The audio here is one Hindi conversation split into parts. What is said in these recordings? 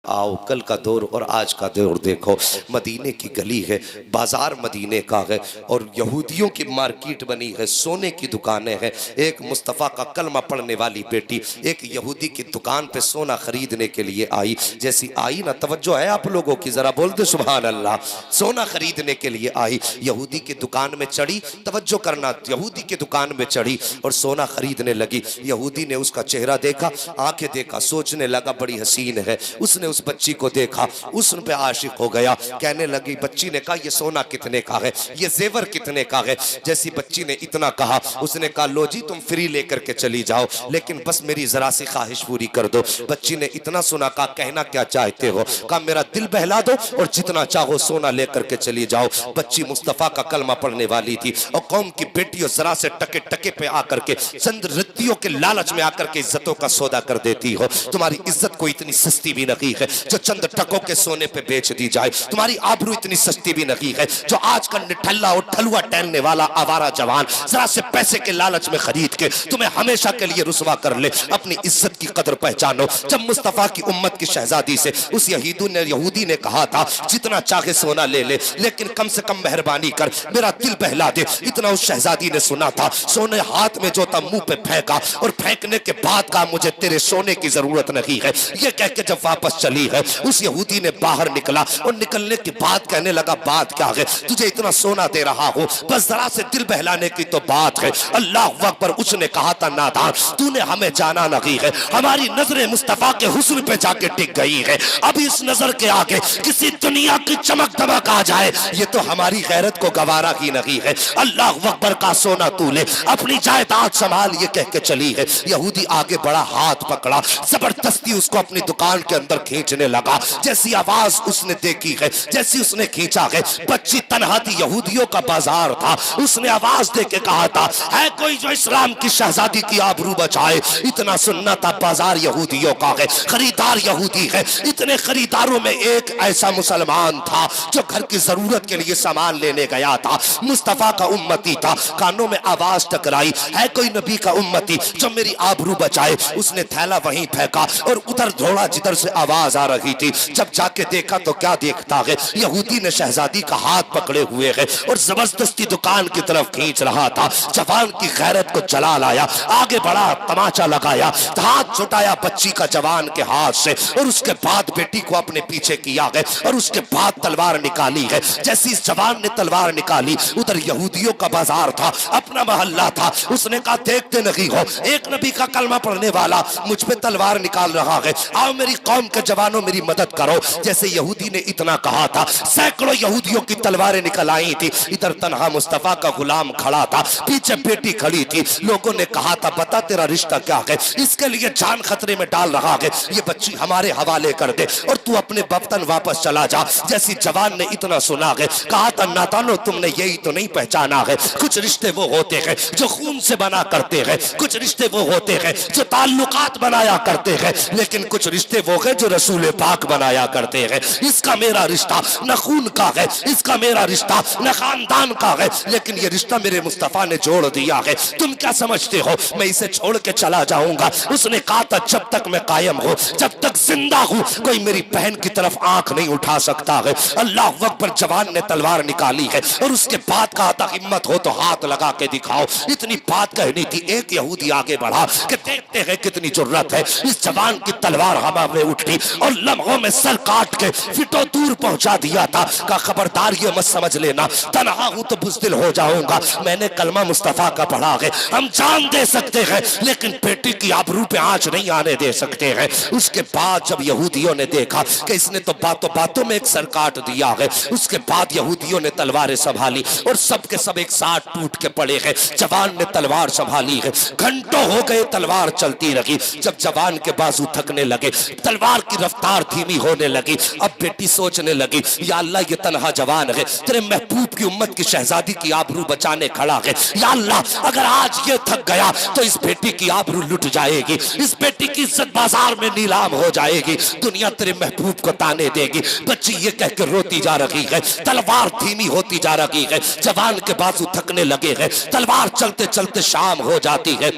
आओ कल का दौर और आज का दौर देखो। मदीने की गली है, बाजार मदीने का है और यहूदियों की मार्केट बनी है, सोने की दुकानें हैं। एक मुस्तफ़ा का कलमा पढ़ने वाली बेटी एक यहूदी की दुकान पे सोना खरीदने के लिए आई। जैसी आई ना, तवज्जो है आप लोगों की, जरा बोल दे सुभान अल्लाह। सोना खरीदने के लिए आई, यहूदी की दुकान में चढ़ी, तवज्जो करना, यहूदी की दुकान में चढ़ी और सोना खरीदने लगी। यहूदी ने उसका चेहरा देखा, आंखें देखा, सोचने लगा बड़ी हसीन है। उसने उस बच्ची को देखा, उस पे आशिक हो गया। कहने लगी, बच्ची ने कहा ये सोना कितने का है, ये जेवर कितने का है। जैसी बच्ची ने इतना कहा, उसने कहा लो जी तुम फ्री लेकर के चली जाओ, लेकिन बस मेरी जरा सी ख्वाहिश पूरी कर दो। बच्ची ने इतना सुना, कहा कहना क्या चाहते हो। कहा मेरा दिल बहला दो और जितना चाहो सोना लेकर के चली जाओ। बच्ची मुस्तफा का कलमा पढ़ने वाली थी और कौम की बेटियों जरा से टके टके पे आकर के, चंद रत्तियों के लालच में आकर के इज्जतों का सौदा कर देती हो। तुम्हारी इज्जत को इतनी सस्ती भी नहीं है जो चंद टकों के सोने पे बेच दी जाए। तुम्हारी आबरू इतनी सस्ती भी नहीं है जो आज का निठल्ला और ठलुआ टहलने वाला आवारा जवान जरा से पैसे के लालच में खरीद के तुम्हें हमेशा के लिए रुसवा कर ले। अपनी इज्जत की कदर पहचानो। जब मुस्तफा की उम्मत की शहजादी से उस यहूदी ने कहा था जितना चाहे सोना ले ले, लेकिन कम से कम मेहरबानी कर मेरा दिल बहला दे, इतना उस शहजादी ने सुना था। सोने हाथ में जो था मुंह पे फेंका और फेंकने के बाद कहा मुझे तेरे सोने की जरूरत नहीं है। ये कह के जब वापस चली है, उस यहूदी ने बाहर निकला और निकलने के बाद कहने लगा बात क्या है, तुझे इतना सोना दे रहा हो, बस जरा से दिल बहलाने की तो बात है। अल्लाह अकबर। उसने कहा था नादान, तूने हमें जाना नहीं है, हमारी नजरें मुस्तफा के हुस्न पे जाके टिक गई है। अब इस नजर के आगे किसी दुनिया की चमक दमक आ जाए, ये तो हमारी गैरत को गवारा ही नहीं है। अल्लाह अकबर का सोना तू ले, अपनी जायदाद संभाल, ये कह के चली है। यहूदी आगे बढ़ा, हाथ पकड़ा, जबरदस्ती उसको अपनी दुकान के अंदर खींचने लगा। जैसी आवाज उसने देखी है, जैसी उसने खींचा है, बच्ची तन्हा थी, यहूदियों का बाजार था। उसने आवाज दे के कहा था, है कोई जो इस्लाम की शहजादी की आबरू बचाए। इतना सुनना था, बाजार यहूदियों का है, खरीदार यहूदी है। इतने खरीदारों में एक ऐसा मुसलमान था जो घर की जरूरत के लिए सामान लेने गया था, मुस्तफा का उम्मती था। कानों में आवाज टकराई, है कोई नबी का उम्मती जो मेरी आबरू बचाए। उसने थैला वहीं फेंका और उधर दौड़ा जिधर से आवाज आ रही थी। जब जाके देखा तो क्या देखता है, यहूदी ने शहजादी का हाथ पकड़े हुए है और जबरदस्ती दुकान की तरफ खींच रहा था। जवान की गैरत को जला लाया, आगे बढ़ा, तमाचा लगाया, हाथ छुटाया बच्ची का जवान के हाथ से और उसके बाद बेटी को अपने पीछे किया है और उसके बाद तलवार निकाली है। जैसी इस जवान ने तलवार निकाली, उधर यहूदियों का बाजार था, अपना मोहल्ला था। उसने कहा देखते नहीं हो, एक नबी का कलमा पढ़ने वाला मुझ पे तलवार निकाल रहा है, आओ मेरी कौम के जवानों मेरी मदद करो। जैसे यहूदी ने इतना कहा था, सैकड़ों यहूदियों की तलवारें निकल आई थी। इधर तन्हा मुस्तफा का गुलाम खड़ा था, पीछे बेटी खड़ी थी। लोगों ने कहा था बता तेरा रिश्ता क्या है, इसके लिए जान खतरे में डाल रहा है, ये बच्ची हमारे हवाले कर दे और तू अपने वतन वापस चला जा। जैसी जवान ने इतना सुना है, कहा था नादानो तुमने यही तो नहीं पहचाना है, कुछ रिश्ते वो होते हैं जो खून से बना करते हैं, कुछ रिश्ते वो होते हैं जो ताल्लुकात बनाया करते हैं, लेकिन कुछ रिश्ते वो हैं जो रसूल पाक बनाया करते हैं। इसका मेरा रिश्ता न खून का है, इसका मेरा रिश्ता न खानदान का है, लेकिन ये रिश्ता मेरे मुस्तफा ने जोड़ दिया है। तुम क्या समझते हो मैं इसे छोड़ के चला जाऊंगा? उसने कहा था जब तक मैं कायम हूं, जब तक जिंदा हूं, कोई मेरी बहन की तरफ आंख नहीं उठा सकता है। अल्लाह अकबर। जवान ने तलवार निकाली है और उसके बाद कहा था हिम्मत हो तो हाथ लगा के दिखाओ। इतनी बात कहनी थी, एक यहूदी आगे बढ़ा कि देखते हैं कितनी जुर्रत है। इस जवान की तलवार हवा में उठी और लम्हों में सर काट के फिटो दूर पहुंचा दिया था। का खबरदार ये मत समझ लेना तन्हा हूं तो बुज़दिल हो जाऊंगा, मैंने कलमा मुस्तफा का पढ़ा है। हम जान दे सकते हैं लेकिन बेटी की आबरू पे आंच नहीं आने दे सकते हैं। उसके बाद जब यहूदियों ने देखा कि इसने तो बातों बातों में एक सर काट दिया है, उसके बाद यहूदियों ने तलवारें संभाली और सब के सब एक साथ टूट के पड़े हैं। जवान ने तलवार संभाली है, घंटों हो गए तलवार चलती रही। जब जवान के बाजू थकने लगे, तलवार की रफ्तार धीमी होने लगी। अब बेटी सोचने लगी या अल्लाह ये तन्हा जवान है, तेरे महबूब की उम्मत की शहजादी की आबरू बचाने खड़ा है। या अल्लाह अगर आज ये थक गया तो इस बेटी की आबरू लुट जाएगी, इस बेटी की इज्जत बाजार में नीलाम हो जाएगी, दुनिया तेरे महबूब को ताने देगी। बच्ची ये कह के रोती जा रही है, तलवार धीमी होती जा रही है, जवान के बाजू थकने लगे हैं। तलवार चलते चलते शाम हो जाती है।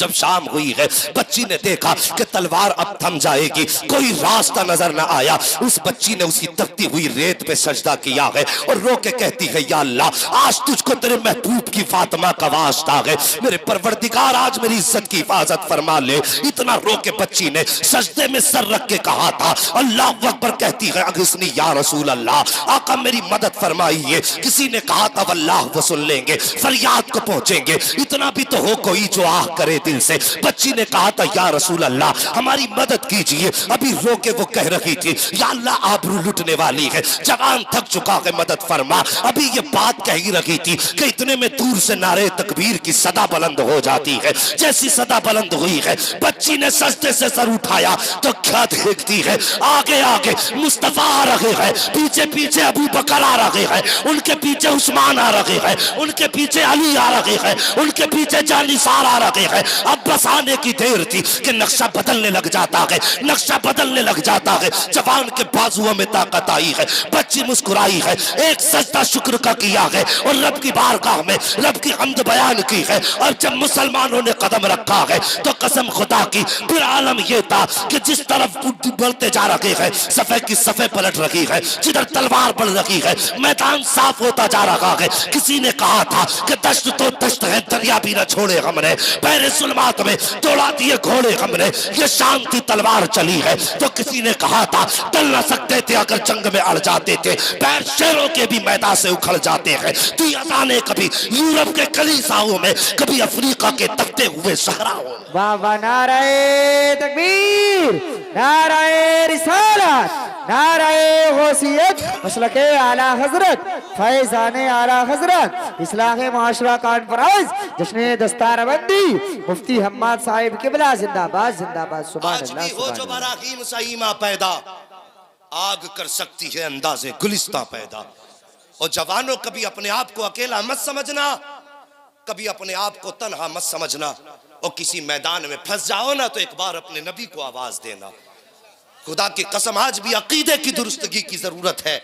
जब शाम हुई है, बच्ची ने देखा कि तलवार अब थम जाएगी, कोई रास्ता नजर ना आया। उस बच्ची ने उसी तपती हुई रेत पे सजदा किया है और रो के कहती है, या अल्लाह आज तुझको तेरे महबूब की फातिमा का वास्ता है, मेरे परवरदिगार आज मेरी इज्जत की हिफाजत फरमा ले। इतना रो के बच्ची ने सजदे में सर रख के कहा था, अल्लाह अकबर। कहती है, अगस्नी या रसूल अल्लाह, आका मेरी मदद फरमाइए। किसी ने कहा था वल्लाह वो सुन लेंगे, फरियाद को पहुंचेंगे, इतना भी तो हो कोई जो आह करे दिल से। बच्ची ने कहा था, या रसूल अल्लाह हमारी मदद कीजिए। अभी रो के वो कह रही थी, या अल्लाह आबरू लुटने वाली है, जवान थक चुका है, मदद फरमा। अभी ये बात कह ही रही थी कि इतने में दूर से नारे तकबीर की सदा बुलंद हो जाती है। जैसी सदा बुलंद हुई है, बच्ची ने सजदे से सर उठाया तो क्या देखती है, आगे आगे मुस्तफा आ रहे हैं, पीछे पीछे अबू बकर आ रहे हैं, उनके पीछे उस्मान आ रहे हैं, उनके पीछे अली आ रहे हैं, उनके पीछे जानिसार आ रहे हैं। अब बस आने की देर थी कि नक्शा बदलने लग जाता है, नक्शा बदलने लग जाता है। जवान के बाजुओं में ताकत आई है, बच्ची मुस्कुराई है, एक सजदा शुक्र का किया है और रब की बारगाह में रब की हम्द बयान की है। और जब मुसलमानों ने कदम रखा है तो कसम खुदा की फिर आलम यह था कि जिस तरफ बढ़ते जा रहे हैं, सफे की सफे पलट रही है, जिधर तलवार बढ़ रही है, मैदान साफ होता जा रहा है। किसी ने कहा था कि दश्त तो दश्त है, दरिया भी न छोड़े हमने, पैरे सुलमात में दौड़ा दिए घोड़े हमने, ये शांति तलवार चली है। तो किसी ने कहा था टल न सकते थे अगर जंग में अड़ जाते थे, पैर शेरों के भी मैदान से उखड़ जाते हैं। तो अदाने कभी यूरोप के कलीसाओं में, कभी अफ्रीका के तपते हुए सहराओं में। वाह वाह, नाराए तकबीर, नाराए रिसालत, नाराए गौसियत, मसलके आला हजरत, फैजाने आला हजरत, इस्लाह माशरा कॉन्फ्रेंस, जश्न दस्तारबंदी, मुफ्ती हम्माद साहिब किबला जिंदाबाद जिंदाबाद। सुभान आज अल्लाह, भी हो जो बराकीम सईमा पैदा, आग कर सकती है अंदाजे गुलिस्ता पैदा। और जवानों कभी अपने आप को अकेला मत समझना, कभी अपने आप को तन्हा मत समझना। और किसी मैदान में फंस जाओ ना तो एक बार अपने नबी को आवाज देना। खुदा की कसम आज भी अकीदे की दुरुस्तगी की जरूरत है।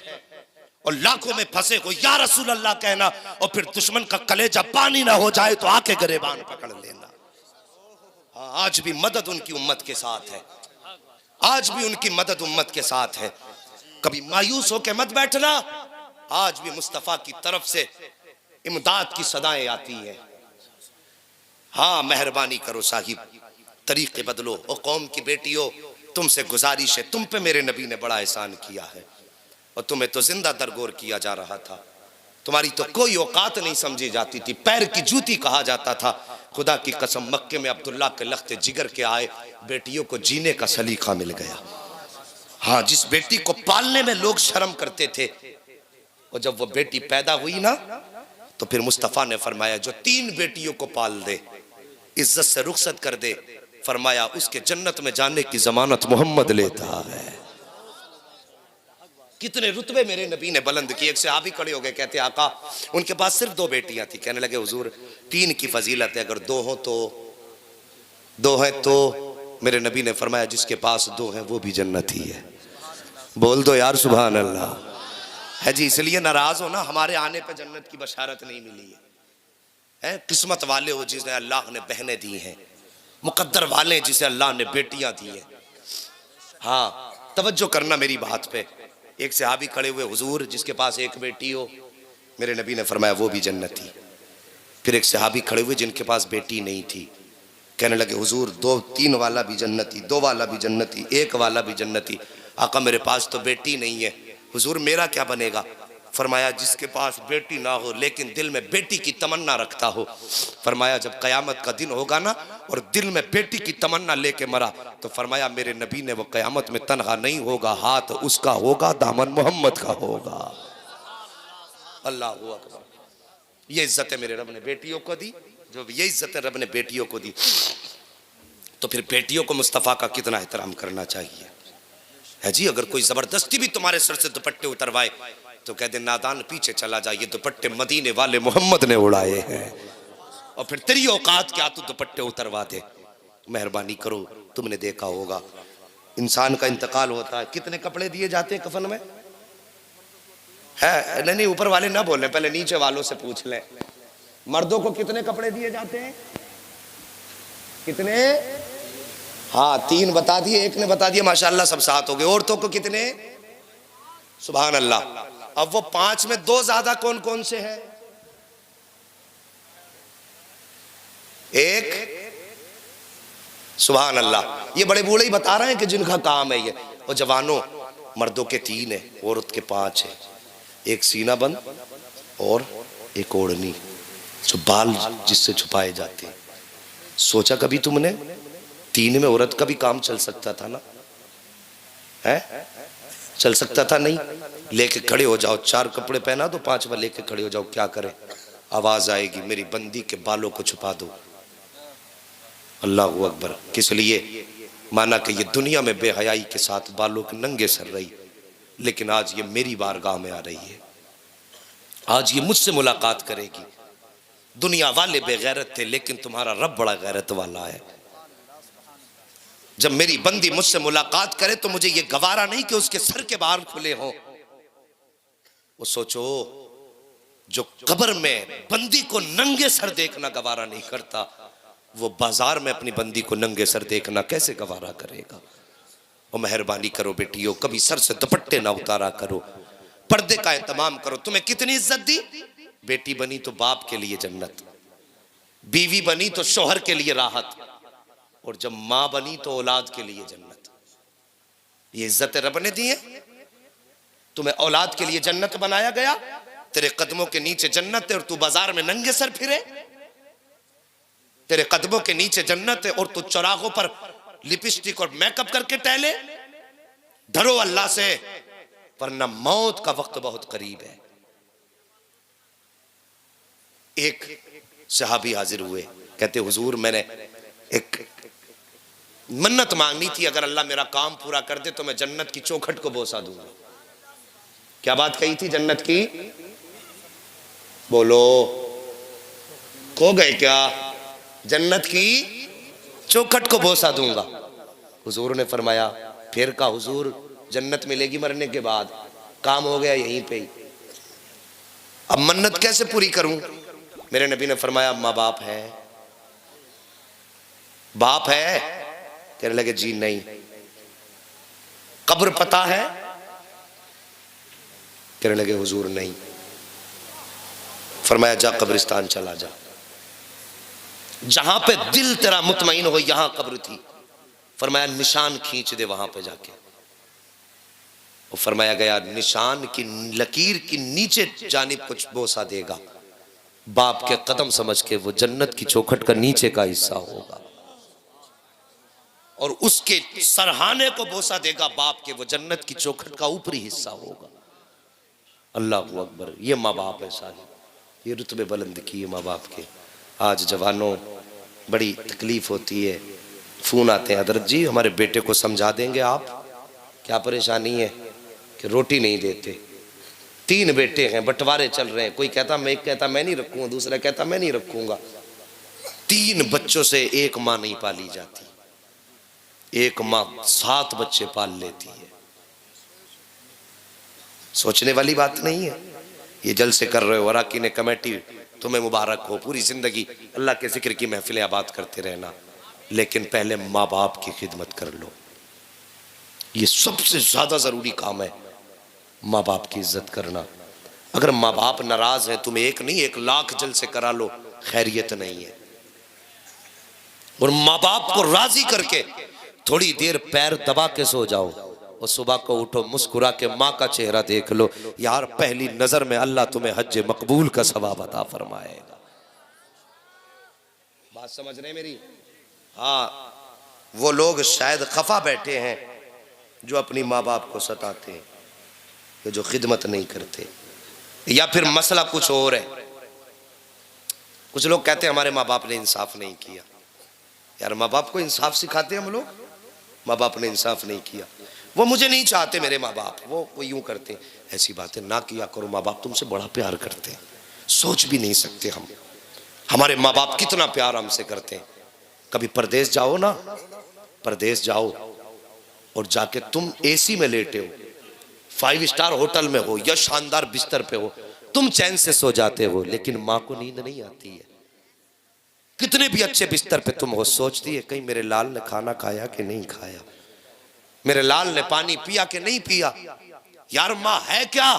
और लाखों में फंसे हो या रसूल अल्लाह कहना, और फिर दुश्मन का कलेजा पानी ना हो जाए तो आके गरेबान पकड़ लेना। हाँ, आज भी मदद उनकी उम्मत के साथ है, आज भी उनकी मदद उम्मत के साथ है। कभी मायूस होकर मत बैठना, आज भी मुस्तफा की तरफ से इमदाद की सदाएं आती हैं। हाँ, मेहरबानी करो साहिब, तरीके बदलो। और कौम की बेटियों, तुमसे गुजारिश है, तुम पे मेरे नबी ने बड़ा एहसान किया है और तुम्हें तो जिंदा दरगोर किया जा रहा था। तुम्हारी तो कोई औकात नहीं समझी जाती थी, पैर की जूती कहा जाता था। खुदा की कसम, मक्के में अब्दुल्ला के लख्ते जिगर के आए बेटियों को जीने का सलीका मिल गया। हाँ, जिस बेटी को पालने में लोग शर्म करते थे, और जब वो बेटी पैदा हुई ना तो फिर मुस्तफा ने फरमाया जो 3 बेटियों को पाल दे, इज्जत से रुखसत कर दे, फरमाया उसके जन्नत में जाने की जमानत मोहम्मद लेता है। कितने रुतबे मेरे नबी ने बुलंद किए। एक सहाबी खड़े हो गए, कहते आका उनके पास सिर्फ 2 बेटियां थी। कहने लगे हुजूर 3 की फजीलत है, अगर 2 हो तो 2 है तो। मेरे नबी ने फरमाया जिसके पास 2 है वो भी जन्नती है। बोल दो यार सुभान अल्लाह। है जी, इसलिए नाराज हो ना, हमारे आने पे जन्नत की बशारत नहीं मिली है। किस्मत वाले हो जिसे अल्लाह ने बहनें दी हैं, मुकद्दर वाले जिसे अल्लाह ने बेटियां दी हैं। हाँ, तवज्जो करना मेरी बात पे। एक सहाबी खड़े हुए, हुजूर जिसके पास 1 बेटी हो, मेरे नबी ने फरमाया वो भी जन्नती। फिर एक सहाबी खड़े हुए जिनके पास बेटी नहीं थी, कहने लगे हुजूर 2-3 वाला भी जन्नती, 2 वाला भी जन्नती, 1 वाला भी जन्नती। आका मेरे पास तो बेटी नहीं है, हुजूर मेरा क्या बनेगा? फरमाया जिसके पास बेटी ना हो लेकिन दिल में बेटी की तमन्ना रखता हो, फरमाया जब कयामत का दिन होगा ना और दिल में बेटी की तमन्ना लेके मरा, तो फरमाया मेरे नबी ने वो कयामत में तनहा नहीं होगा, हाथ उसका होगा, दामन मोहम्मद का होगा। अल्लाह अकबर। ये इज्जत है मेरे रब ने बेटियों को दी, जो ये इज्जत है रब ने बेटियों को दी, तो फिर बेटियों को मुस्तफ़ा का कितना एहतराम करना चाहिए। है जी, अगर कोई जबरदस्ती भी तुम्हारे सर से दुपट्टे उतरवाए तो कह दे नादान पीछे चला जा, ये दुपट्टे मदीने वाले मोहम्मद ने उड़ाए हैं। और फिर तेरी औकात क्या तू दुपट्टे उतरवा दे? मेहरबानी करो, तुमने देखा होगा इंसान का इंतकाल होता है, कितने कपड़े दिए जाते हैं कफन में? है नहीं, ऊपर वाले ना बोले, पहले नीचे वालों से पूछ ले। मर्दों को कितने कपड़े दिए जाते हैं? कितने? हाँ 3 बता दिए, एक ने बता दिया, माशाल्लाह सब 7 हो गए। औरतों को कितने? सुभान अल्लाह। अब वो 5 में 2 ज्यादा कौन कौन से हैं? एक, सुभान अल्लाह। ये बड़े बूढ़े ही बता रहे हैं कि जिनका काम है ये। और जवानों, मर्दों के 3 है, औरत के 5 है। एक सीना बंद और एक ओढ़नी, जो बाल जिससे छुपाए जाते हैं। सोचा कभी तुमने 3 में औरत का भी काम चल सकता था ना? है? चल सकता था नहीं? लेके खड़े हो जाओ, 4 कपड़े पहना दो, 5वां लेके खड़े हो जाओ, क्या करें? आवाज आएगी, मेरी बंदी के बालों को छुपा दो। अल्लाहू अकबर। किस लिए? माना कि ये दुनिया में बेहयाई के साथ बालों के नंगे सर रही, लेकिन आज ये मेरी बारगाह में आ रही है, आज ये मुझसे मुलाकात करेगी। दुनिया वाले बेगैरत थे, लेकिन तुम्हारा रब बड़ा गैरत वाला है। जब मेरी बंदी मुझसे मुलाकात करे तो मुझे ये गवारा नहीं कि उसके सर के बाल खुले हों। वो सोचो, जो कब्र में बंदी को नंगे सर देखना गवारा नहीं करता, वो बाजार में अपनी बंदी को नंगे सर देखना कैसे गवारा करेगा? और मेहरबानी करो बेटियों, कभी सर से दुपट्टे ना उतारा करो, पर्दे का एहतमाम करो। तुम्हें कितनी इज्जत दी? बेटी बनी तो बाप के लिए जन्नत, बीवी बनी तो शौहर के लिए राहत, और जब मां बनी तो औलाद के लिए जन्नत। ये इज्जत रब ने दी है। तुम्हें औलाद के लिए जन्नत बनाया गया, तेरे कदमों के नीचे जन्नत है और तू बाजार में नंगे सर फिरे। तेरे कदमों के नीचे जन्नत है और तू चौराहों पर लिपस्टिक और मेकअप करके टहले। डरो अल्लाह से, वरना मौत का वक्त बहुत करीब है। एक सहाबी हाजिर हुए, कहते हुजूर मैंने एक मन्नत मांगनी थी, अगर अल्लाह मेरा काम पूरा कर दे तो मैं जन्नत की चौखट को बोसा दूंगा। क्या बात कही थी जन्नत की? बोलो, खो गए क्या? जन्नत की चौखट को बोसा दूंगा। हुजूर ने फरमाया, फिर का हुजूर, जन्नत मिलेगी मरने के बाद, काम हो गया यहीं पे ही, अब मन्नत कैसे पूरी करूं? मेरे नबी ने फरमाया, माँ बाप है? बाप है? कहने लगे जी नहीं। कब्र पता है? कहने लगे हुजूर नहीं। फरमाया जा कब्रिस्तान चला जा, जहां पे दिल तेरा मुतमईन हो, यहां कब्र थी। फरमाया निशान खींच दे वहां पे जाके। और फरमाया गया निशान की लकीर की नीचे जानिब कुछ बोसा देगा, बाप के कदम समझ के, वो जन्नत की चौखट का नीचे का हिस्सा होगा। और उसके सरहाने को बोसा देगा बाप के, वो जन्नत की चौखट का ऊपरी हिस्सा होगा। अल्लाहू अकबर। ये माँ बाप है सारी, ये रुतबे बुलंद किए माँ बाप के। आज जवानों बड़ी तकलीफ होती है, फ़ोन आते हैं, हजरत जी हमारे बेटे को समझा देंगे आप, क्या परेशानी है? कि रोटी नहीं देते। 3 बेटे हैं, बंटवारे चल रहे हैं, कोई कहता मैं, एक कहता मैं नहीं रखूँगा, दूसरा कहता मैं नहीं रखूँगा। 3 बच्चों से एक माँ नहीं पाली जाती, एक माँ 7 बच्चे पाल लेती है। सोचने वाली बात नहीं है। ये जलसे कर रहे हो, अराकीन ने कमेटी तुम्हें मुबारक हो, पूरी जिंदगी अल्लाह के जिक्र की महफिलें आबाद करते रहना, लेकिन पहले माँ बाप की खिदमत कर लो। ये सबसे ज्यादा जरूरी काम है, माँ बाप की इज्जत करना। अगर माँ बाप नाराज है, तुम्हें एक नहीं 1 लाख जलसे करा लो, खैरियत नहीं है। और माँ बाप को राजी करके थोड़ी देर पैर दबा के सो जाओ, और सुबह को उठो मुस्कुरा के माँ का चेहरा देख लो, यार पहली नजर में अल्लाह तुम्हें हज मकबूल का सवाब अता फरमाएगा। बात समझ रहे मेरी? हाँ, वो लोग शायद खफा बैठे हैं जो अपनी माँ बाप को सताते हैं, कि जो खिदमत नहीं करते, या फिर मसला कुछ और है। कुछ लोग कहते हैं हमारे माँ बाप ने इंसाफ नहीं किया। यार माँ बाप को इंसाफ सिखाते हम लोग? माँ बाप ने इंसाफ नहीं किया, वो मुझे नहीं चाहते मेरे माँ बाप, वो यूं करते हैं। ऐसी बातें ना किया करो, माँ बाप तुमसे बड़ा प्यार करते हैं, सोच भी नहीं सकते हम हमारे माँ बाप कितना प्यार हमसे करते हैं। कभी परदेश जाओ ना, परदेश जाओ और जाके तुम एसी में लेटे हो, 5 स्टार होटल में हो या शानदार बिस्तर पे हो, तुम चैन से सो जाते हो, लेकिन माँ को नींद नहीं आती है। कितने भी अच्छे बिस्तर पे तुम हो, सोचती है कहीं मेरे लाल ने खाना खाया कि नहीं खाया, मेरे लाल ने पानी पिया कि नहीं पिया। यार माँ है क्या,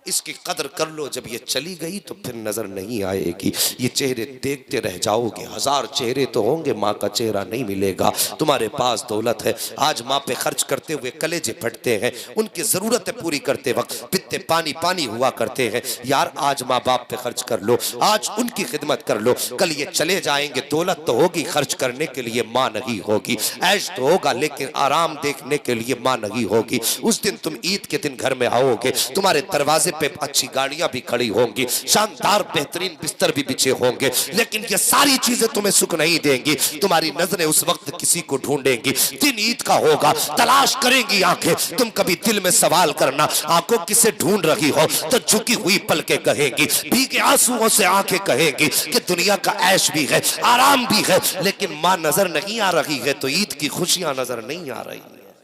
इसकी कदर कर लो। जब ये चली गई तो फिर नजर नहीं आएगी, ये चेहरे देखते रह जाओगे। हजार चेहरे तो होंगे, माँ का चेहरा नहीं मिलेगा। तुम्हारे पास दौलत है, आज माँ पे खर्च करते हुए कलेजे फटते हैं, उनकी जरूरतें पूरी करते वक्त पित्ते पानी पानी हुआ करते हैं। यार आज माँ बाप पे खर्च कर लो, आज उनकी खिदमत कर लो। कल ये चले जाएंगे, दौलत तो होगी, खर्च करने के लिए माँ नहीं होगी। ऐश तो होगा लेकिन आराम देखने के लिए माँ नहीं होगी। उस दिन तुम ईद के दिन घर में आओगे, तुम्हारे दरवाजे पे अच्छी गाड़ियां भी खड़ी होंगी, शानदार बेहतरीन बिस्तर भी बिछे होंगे, लेकिन ये सारी चीजें तुम्हें सुख नहीं देंगी। तुम्हारी नजरें उस वक्त किसी को ढूंढेंगी। दिन ईद का होगा, तलाश करेंगी आंखें। तुम कभी दिल में सवाल करना, आंखों किसे ढूंढ रही हो, तो झुकी हुई पलकें कहेंगी, भीगे आंसुओं से आंखें कहेंगी कि दुनिया का ऐश भी है, आराम भी है, लेकिन मां नजर नहीं आ रही है तो ईद की खुशियां नजर नहीं आ रही है।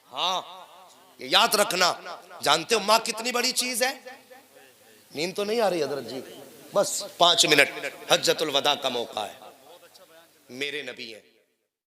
हाँ ये याद रखना। जानते हो माँ कितनी बड़ी चीज है? नींद तो नहीं आ रही हजरत जी? बस 5 मिनट, हज्जतुल वदा का मौका है, मेरे नबी हैं।